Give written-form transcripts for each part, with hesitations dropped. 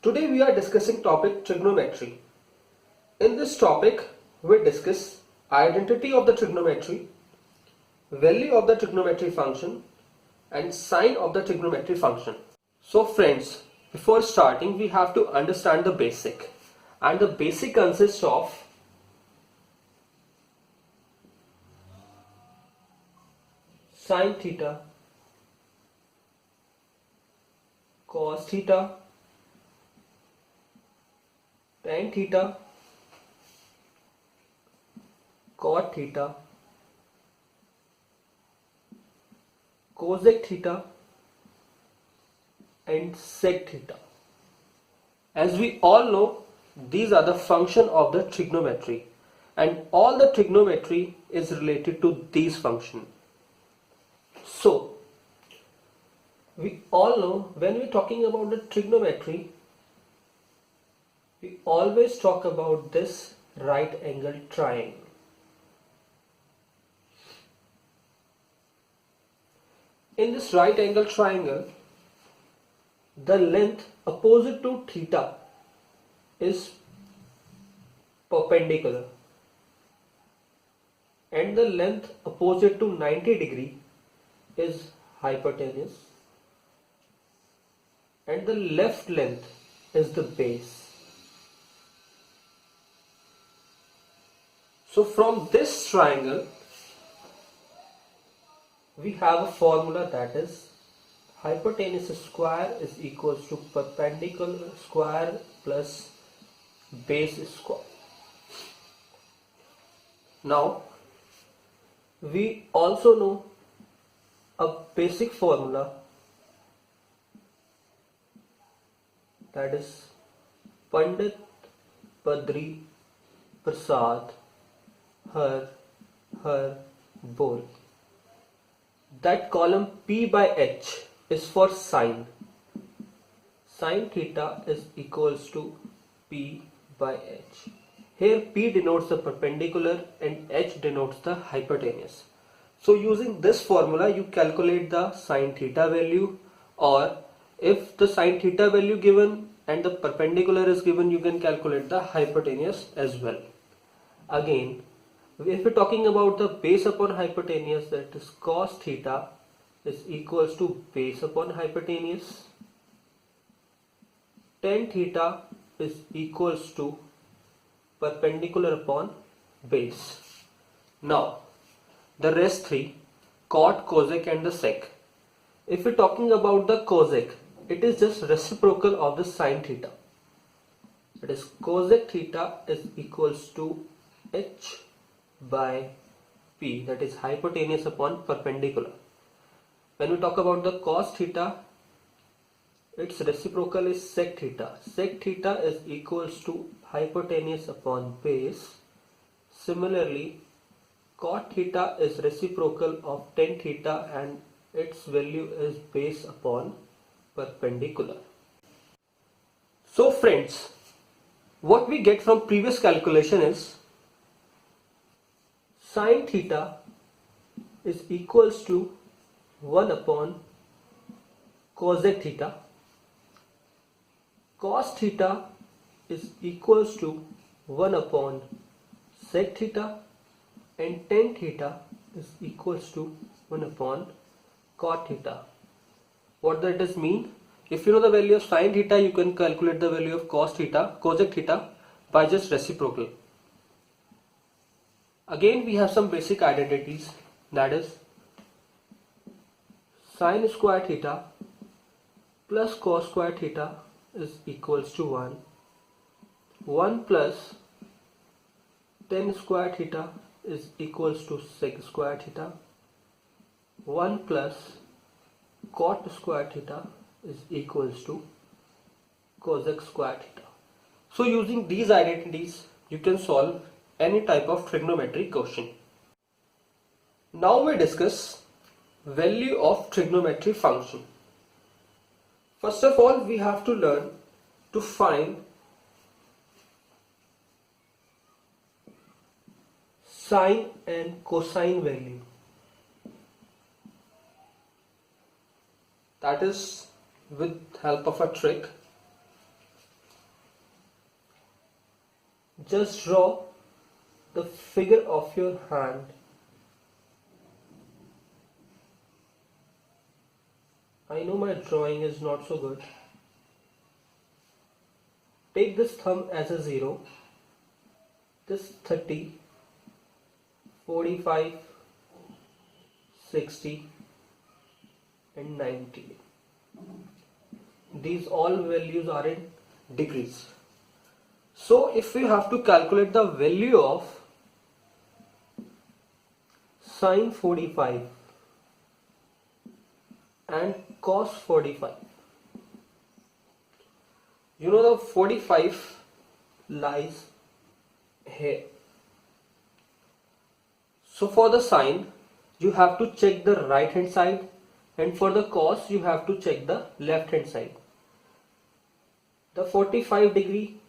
Today we are discussing topic trigonometry. In this topic we discuss identity of the trigonometry, value of the trigonometry function and sign of the trigonometry function. So friends, before starting we have to understand the basic, and the basic consists of sin theta, cos theta, tan theta, cot theta, cosec theta and sec theta. As we all know, these are the function of the trigonometry, and all the trigonometry is related to these functions. So we all know when we're talking about the trigonometry, we always talk about this right angle triangle. In this right angle triangle, the length opposite to theta is perpendicular and the length opposite to 90 degree is hypotenuse and the left length is the base. So from this triangle we have a formula, that is hypotenuse square is equals to perpendicular square plus base square. Now we also know a basic formula, that is Pandit Badri Prasad Har Bol. That column P by H is for sine. Sine theta is equals to P by H. Here P denotes the perpendicular and H denotes the hypotenuse. So using this formula you calculate the sine theta value, or if the sine theta value given and the perpendicular is given, you can calculate the hypotenuse as well. Again, if we're talking about the base upon hypotenuse, that is cos theta is equals to base upon hypotenuse. Tan theta is equals to perpendicular upon base. Now the rest three, cot, cosec and the sec. If we're talking about the cosec, it is just reciprocal of the sine theta. That is cosec theta is equals to H by P, that is hypotenuse upon perpendicular. When we talk about the cos theta, its reciprocal is sec theta. Sec theta is equals to hypotenuse upon base. Similarly, cot theta is reciprocal of tan theta and its value is base upon perpendicular. So friends, what we get from previous calculation is sin theta is equals to 1 upon cosec theta. Cos theta is equals to 1 upon sec theta, and tan theta is equals to 1 upon cot theta. What does this mean? If you know the value of sin theta, you can calculate the value of cos theta, cosec theta by just reciprocal. Again we have some basic identities, that is sin square theta plus cos square theta is equals to 1. 1 plus tan square theta is equals to sec square theta. 1 plus cot square theta is equals to cosec square theta. So using these identities you can solve any type of trigonometric question. Now we discuss value of trigonometry function. First of all, we have to learn to find sine and cosine value. That is with help of a trick. just draw the figure of your hand. I know my drawing is not so good. Take this thumb as a 0, this 30, 45, 60 and 90. These all values are in degrees. So if we have to calculate the value of sine 45 and cos 45, you know the 45 lies here. So for the sine, you have to check the right hand side, and for the cos, you have to check the left hand side. The 45 degree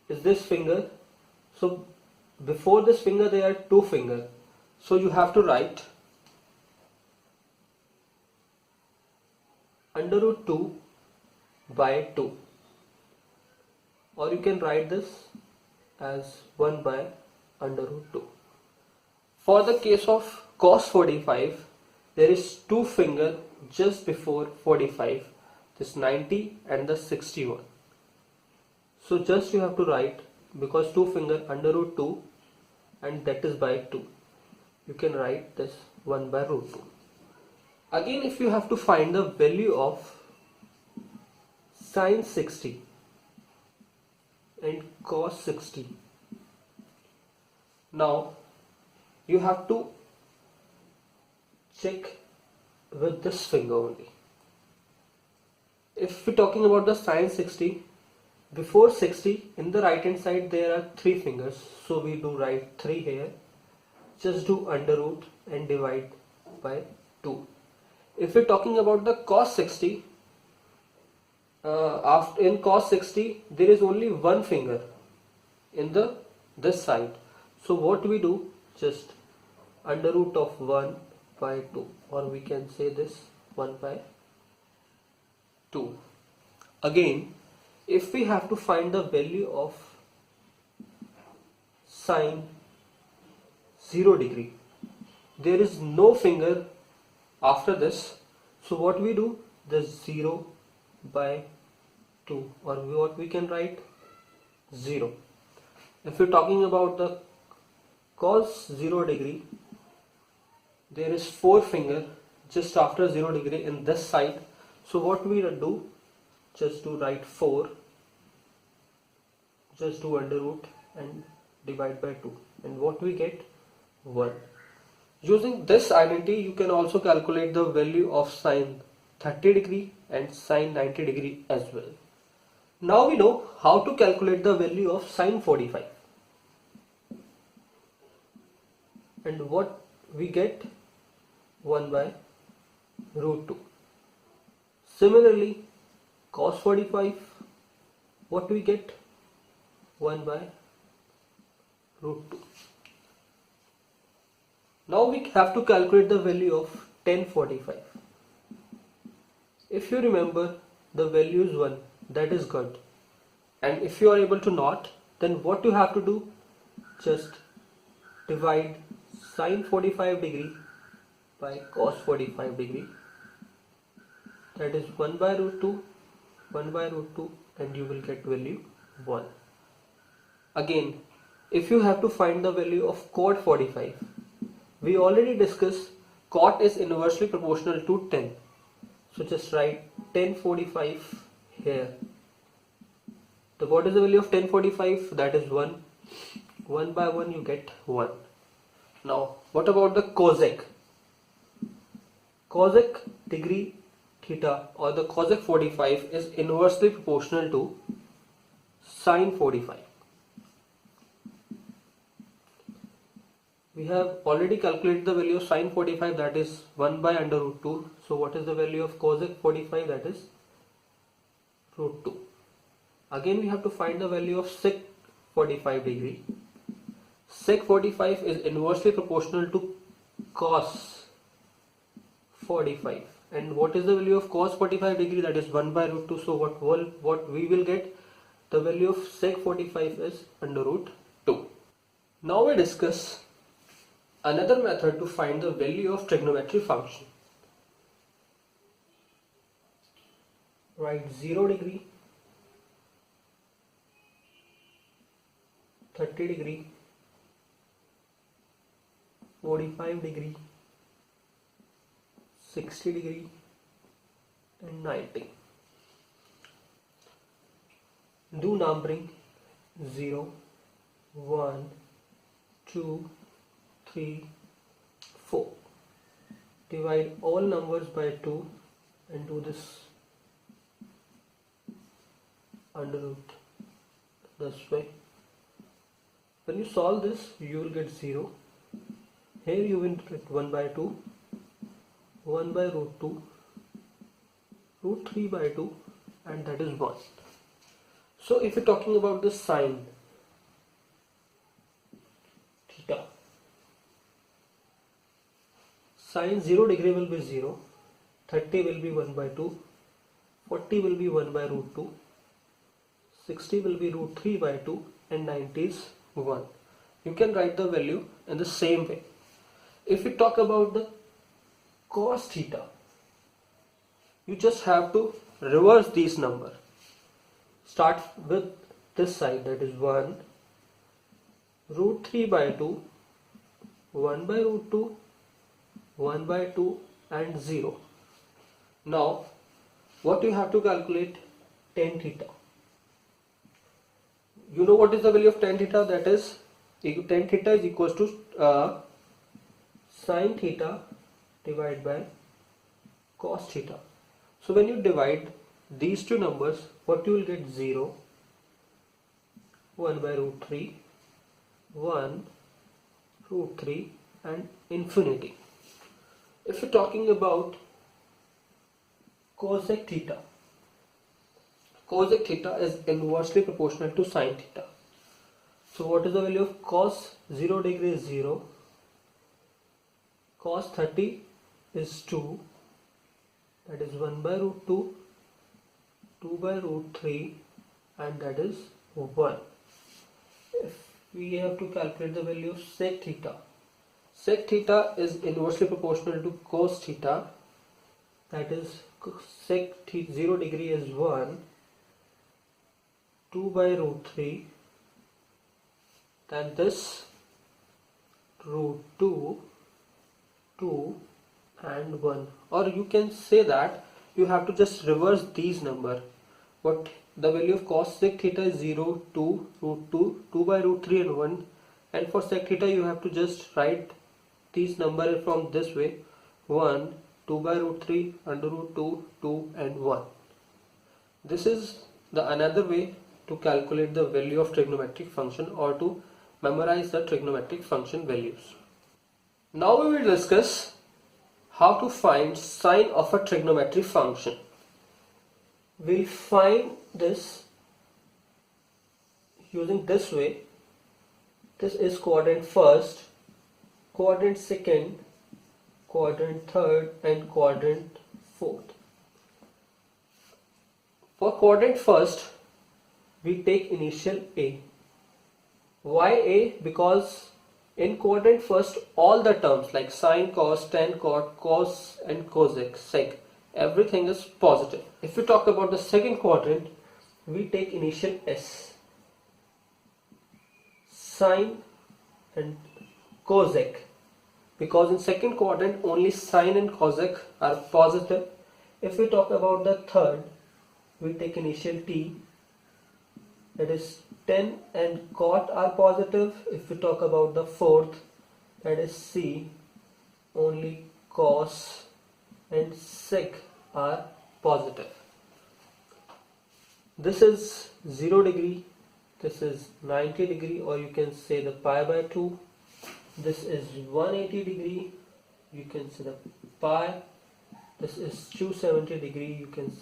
is this finger. So before this finger there are two fingers. So you have to write under root 2 by 2. Or you can write this as 1 by under root 2. For the case of cos 45, there is two finger just before 45, this 90 and the 61. So just you have to write, because two finger under root 2 and that is by 2. You can write this 1 by root 2. Again, if you have to find the value of sine 60 and cos 60, now you have to check with this finger only. If we're talking about the sine 60, before 60 in the right hand side there are three fingers, so we do write 3 here. Just do under root and divide by 2. If we're talking about the cos 60, in cos 60 there is only one finger in this side. So what we do, just under root of 1 by 2, or we can say this 1 by 2. Again, if we have to find the value of sine 0 degree, there is no finger after this. So what we do, this 0 by 2, or what we can write 0. If we're talking about the cos 0 degree, there is 4 finger just after 0 degree in this side. So what we do, just do write 4, just do under root and divide by 2, and what we get, 1. Using this identity, you can also calculate the value of sine 30 degree and sine 90 degree as well. Now we know how to calculate the value of sine 45. And what we get, 1 by root 2. Similarly, cos 45, what we get, 1 by root 2. Now we have to calculate the value of tan 45. If you remember, the value is 1, that is good. And if you are able to not, then what you have to do, just divide sine 45 degree by cos 45 degree. That is 1 by root 2, 1 by root 2, and you will get value 1. Again, if you have to find the value of cot 45, we already discussed cot is inversely proportional to tan. So just write tan 45 here. So what is the value of tan 45? That is 1. 1 by 1 you get 1. Now what about the cosec? Cosec degree theta, or the cosec 45, is inversely proportional to sine 45. We have already calculated the value of sine 45, that is 1 by under root 2. So what is the value of cosec 45? That is root 2. Again we have to find the value of sec 45 degree. Sec 45 is inversely proportional to cos 45. And what is the value of cos 45 degree? That is 1 by root 2. So what we will get? the value of sec 45 is under root 2. Now we discuss another method to find the value of trigonometric function. Write 0 degree, 30 degree, 45 degree, 60 degree and 90. Do numbering 0, 1, 2, 3, 4. Divide all numbers by 2 and do this under root this way. When you solve this, you will get 0. Here you will get 1 by 2, 1 by root 2, root 3 by 2, and that is 1. So if you're talking about the sine theta, sine 0 degree will be 0, 30 will be 1 by 2, 40 will be 1 by root 2, 60 will be root 3 by 2, and 90 is 1. You can write the value in the same way. If we talk about the cos theta, you just have to reverse these numbers. Start with this side, that is 1, root 3 by 2, 1 by root 2, 1 by 2 and 0. Now what you have to calculate? Tan theta. You know what is the value of tan theta? That is, tan theta is equals to sin theta divided by cos theta. So when you divide these two numbers, what you will get? 0, 1 by root 3, 1, root 3 and infinity. If you're talking about cosec theta, cosec theta is inversely proportional to sin theta. So what is the value of cos 0 degree is 0, cos 30 is 2, that is 1 by root 2, 2 by root 3 and that is 1. If we have to calculate the value of sec theta, sec theta is inversely proportional to cos theta, that is sec 0 degree is 1, 2 by root 3, then this root 2, 2 and 1. Or you can say that you have to just reverse these numbers. What the value of cos sec theta is 0, 2, root 2, 2 by root 3 and 1. And for sec theta you have to just write these numbers from this way: 1, 2 by root 3, under root 2, 2 and 1. This is the another way to calculate the value of trigonometric function or to memorize the trigonometric function values. Now we will discuss how to find sine of a trigonometric function. We'll find this using this way. This is quadrant first, quadrant second, quadrant third and quadrant fourth. For quadrant first, we take initial A. Why A? Because in quadrant first all the terms like sine, cos, tan, cot, cos and cosec, sec, everything is positive. If we talk about the second quadrant, we take initial S. Sine and cosec, because in second quadrant only sine and cosec are positive. If we talk about the third, we take initial T, that is tan and cot are positive. If we talk about the fourth, that is C, only cos and sec are positive. This is 0 degree, this is 90 degree, or you can say the pi by 2. This is 180 degree, you can say the pi. This is 270 degree, you can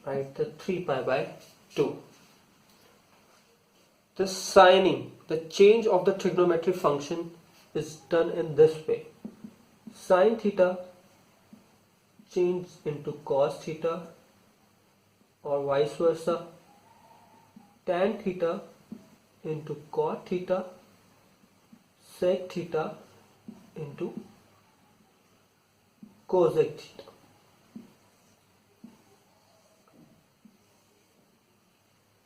write the 3 pi by 2. The signing, the change of the trigonometric function is done in this way. Sin theta changes into cos theta or vice versa. tan theta into cot theta sec theta into cosec theta.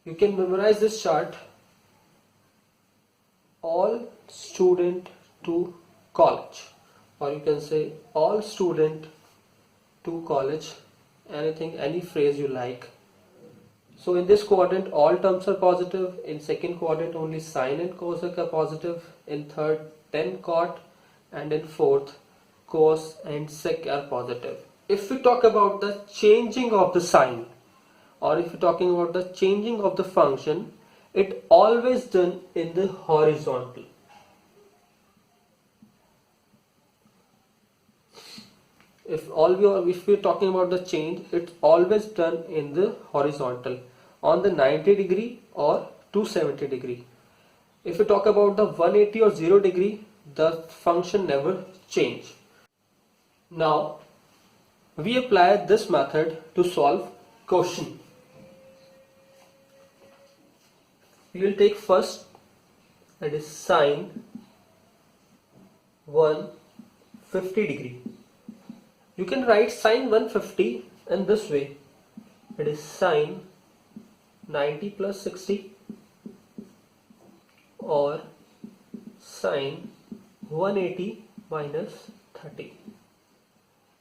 You can memorize this chart. All student to college, or you can say all student to college, anything, any phrase you like. So in this quadrant all terms are positive, in second quadrant only sine and cosec are positive, in third tan cot, and in fourth cos and sec are positive. If we talk about the changing of the sign, or if you're talking about the changing of the function, it always done in the horizontal. If we're talking about the change, it's always done in the horizontal, on the 90 degree or 270 degree. If we talk about the 180 or 0 degree, the function never change. Now we apply this method to solve question. We will take first, that is sine 150 degree. You can write sine 150 in this way, it is sine 90 plus 60 or sine 180 minus 30.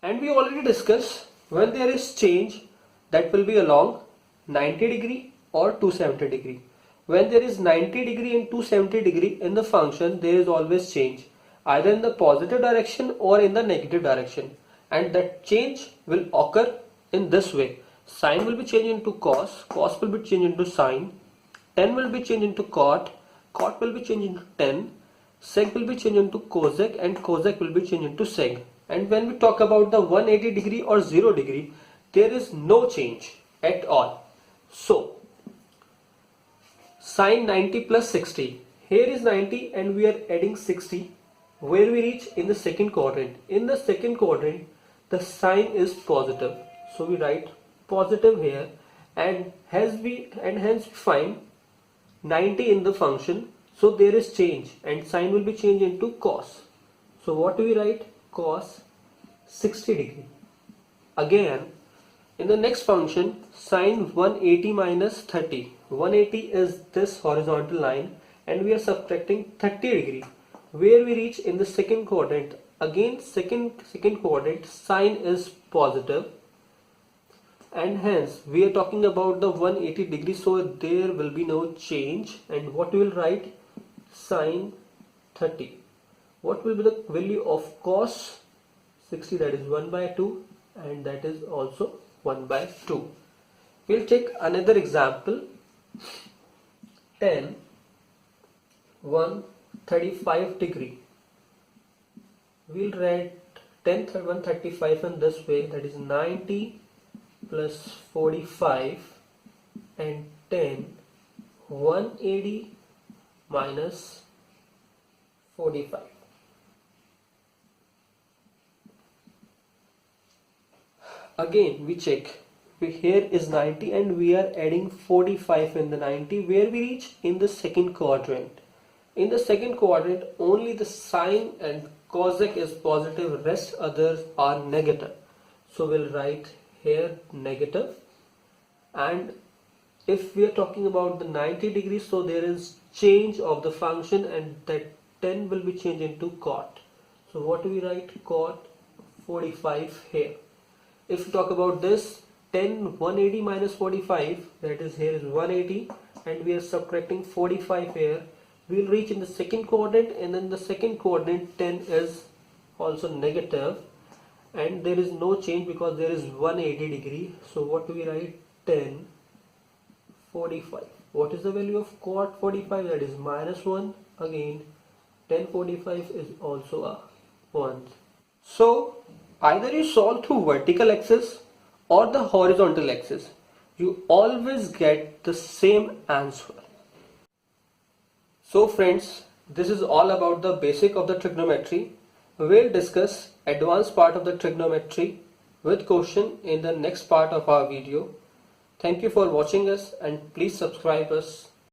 And we already discussed, when there is change, that will be along 90 degree or 270 degree. When there is 90 degree and 270 degree in the function, there is always change, either in the positive direction or in the negative direction. And that change will occur in this way. Sine will be changed into cos, cos will be changed into sine, tan will be changed into cot, cot will be changed into tan, sec will be changed into cosec, and cosec will be changed into sec. And when we talk about the 180 degree or 0 degree, there is no change at all. So sine 90 plus 60, here is 90 and we are adding 60, where we reach in the second quadrant. In the second quadrant the sign is positive, so we write positive here, and hence we find 90 in the function, so there is change and sign will be changed into cos. So what do we write? Cos 60 degree. Again in the next function, sine 180 minus 30, 180 is this horizontal line and we are subtracting 30 degree, where we reach in the second quadrant. Again second quadrant, sine is positive, and hence we are talking about the 180 degree, so there will be no change. And what we will write? Sine 30. What will be the value of cos 60? That is 1 by 2, and that is also 1 by 2. We'll take another example. Tan 135 degree. We'll write tan 135 in this way, that is 90 plus 45, and tan 180 minus 45. Again we check, here is 90 and we are adding 45 in the 90, where we reach in the second quadrant. In the second quadrant only the sine and cosec is positive, rest others are negative, so we'll write here negative. And if we are talking about the 90 degrees, so there is change of the function and that 10 will be changed into cot. So what do we write? Cot 45 here. If we talk about this, tan 180 minus 45, that is here is 180 and we are subtracting 45 here, we will reach in the second quadrant, and in the second quadrant 10 is also negative and there is no change because there is 180 degree. So what do we write? Tan 45. What is the value of cot 45? That is minus 1. Again tan 45 is also a 1. So either you solve through vertical axis or the horizontal axis, you always get the same answer. So friends, this is all about the basic of the trigonometry. We'll discuss advanced part of the trigonometry with question in the next part of our video. Thank you for watching us and please subscribe us.